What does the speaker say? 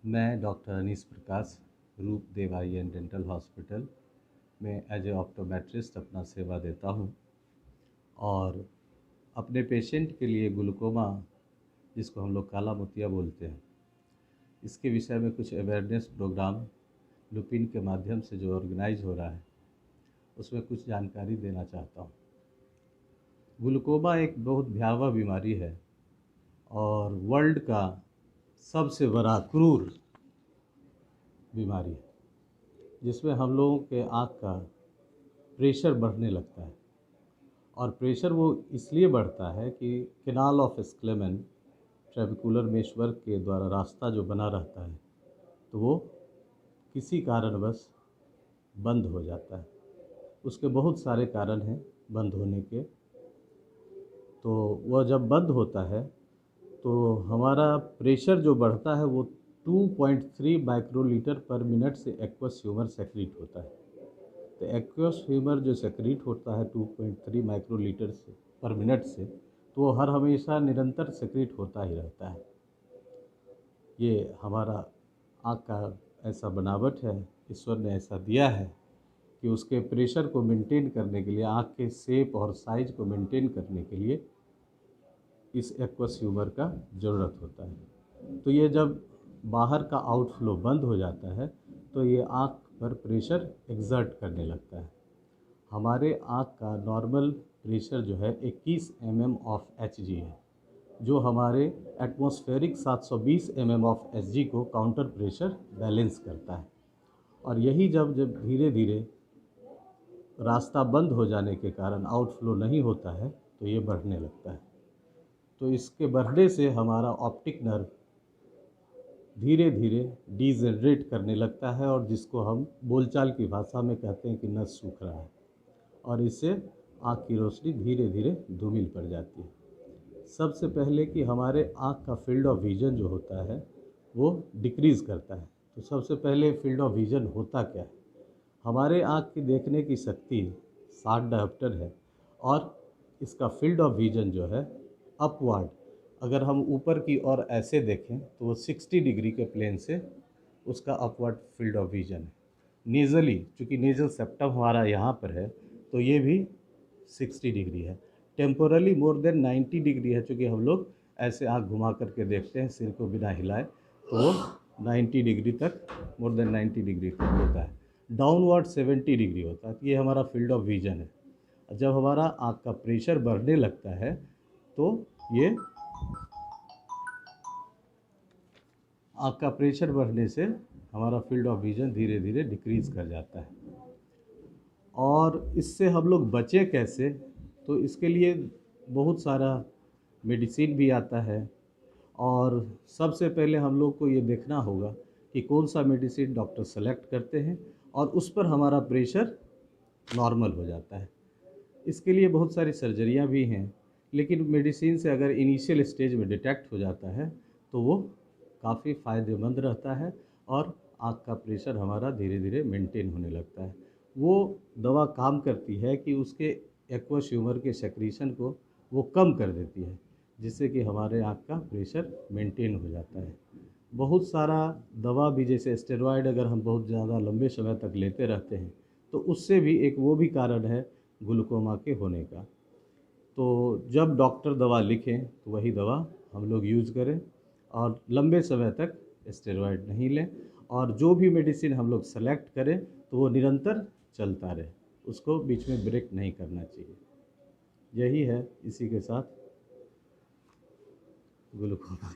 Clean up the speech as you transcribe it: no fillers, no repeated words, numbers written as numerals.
मैं doctor Anees Prakash Roopdev eye and dental hospital में as a optometrist अपना सेवा देता हूँ और अपने पेशेंट के लिए ग्लूकोमा, जिसको हम लोग काला मोतिया बोलते हैं, इसके विषय में कुछ अवेयरनेस प्रोग्राम लुपिन के माध्यम से जो ऑर्गेनाइज हो रहा है उसमें कुछ जानकारी देना चाहता हूँ। ग्लूकोमा एक बहुत भयावह बीमारी है और वर्ल्ड का सबसे बड़ा क्रूर बीमारी है, जिसमें हम लोगों के आँख का प्रेशर बढ़ने लगता है। और प्रेशर वो इसलिए बढ़ता है कि कैनाल ऑफ स्क्लेमन ट्रेबिकुलर मेशवर्क के द्वारा रास्ता जो बना रहता है तो वो किसी कारणवश बंद हो जाता है। उसके बहुत सारे कारण हैं बंद होने के। तो वह जब बंद होता है तो हमारा प्रेशर जो बढ़ता है वो 2.3 माइक्रोलीटर पर मिनट से एक्वस ह्यूमर सेक्रीट होता है। तो एक्वस ह्यूमर जो सेक्रीट होता है 2.3 माइक्रोलीटर से पर मिनट से, तो वो हर हमेशा निरंतर सेक्रीट होता ही रहता है। ये हमारा आँख का ऐसा बनावट है, ईश्वर ने ऐसा दिया है कि उसके प्रेशर को मेंटेन करने के लिए, आँख के शेप और साइज को मेंटेन करने के लिए इस एक्वस ह्यूमर का ज़रूरत होता है। तो ये जब बाहर का आउटफ्लो बंद हो जाता है तो ये आँख पर प्रेशर एक्सर्ट करने लगता है। हमारे आँख का नॉर्मल प्रेशर जो है 21 mm ऑफ Hg है, जो हमारे एटमॉस्फेरिक 720 mm ऑफ Hg को काउंटर प्रेशर बैलेंस करता है। और यही जब धीरे धीरे रास्ता बंद हो जाने के कारण आउटफ्लो नहीं होता है तो ये बढ़ने लगता है। तो इसके बढ़ने से हमारा ऑप्टिक नर्व धीरे धीरे डीजनरेट करने लगता है और जिसको हम बोलचाल की भाषा में कहते हैं कि नस सूख रहा है, और इससे आँख की रोशनी धीरे धीरे धूमिल पड़ जाती है। सबसे पहले कि हमारे आँख का फील्ड ऑफ विज़न जो होता है वो डिक्रीज़ करता है। तो सबसे पहले फील्ड ऑफ विज़न होता क्या है? हमारे आँख की देखने की शक्ति 60 डायोप्टर है और इसका फील्ड ऑफ विज़न जो है अपवर्ड, अगर हम ऊपर की ओर ऐसे देखें तो वो 60 डिग्री के प्लेन से उसका अपवर्ड फील्ड ऑफ विज़न है। नेज़ली, चूँकि नेज़ल सेप्टम हमारा यहाँ पर है तो ये भी 60 डिग्री है। टेम्पोरली मोर देन 90 डिग्री है, चूँकि हम लोग ऐसे आँख घुमा करके देखते हैं सिर को बिना हिलाए, तो वो 90 डिग्री तक, मोर देन 90 डिग्री तक होता है। डाउनवर्ड 70 डिग्री होता है। तो ये हमारा फील्ड ऑफ विज़न है। जब हमारा आँख का प्रेशर बढ़ने लगता है तो ये आँख का प्रेशर बढ़ने से हमारा फील्ड ऑफ विज़न धीरे धीरे डिक्रीज़ कर जाता है। और इससे हम लोग बचें कैसे? तो इसके लिए बहुत सारा मेडिसिन भी आता है और सबसे पहले हम लोग को ये देखना होगा कि कौन सा मेडिसिन डॉक्टर सेलेक्ट करते हैं और उस पर हमारा प्रेशर नॉर्मल हो जाता है। इसके लिए बहुत सारी सर्जरियां भी हैं, लेकिन मेडिसिन से अगर इनिशियल स्टेज में डिटेक्ट हो जाता है तो वो काफ़ी फ़ायदेमंद रहता है और आँख का प्रेशर हमारा धीरे धीरे मेंटेन होने लगता है। वो दवा काम करती है कि उसके एक्वस ह्यूमर के सेक्रीशन को वो कम कर देती है, जिससे कि हमारे आँख का प्रेशर मेंटेन हो जाता है। बहुत सारा दवा भी, जैसे स्टेरॉयड, अगर हम बहुत ज़्यादा लंबे समय तक लेते रहते हैं तो उससे भी एक वो भी कारण है ग्लूकोमा के होने का। तो जब डॉक्टर दवा लिखें तो वही दवा हम लोग यूज़ करें और लंबे समय तक स्टेरॉयड नहीं लें, और जो भी मेडिसिन हम लोग सेलेक्ट करें तो वो निरंतर चलता रहे, उसको बीच में ब्रेक नहीं करना चाहिए। यही है इसी के साथ ग्लूकोमा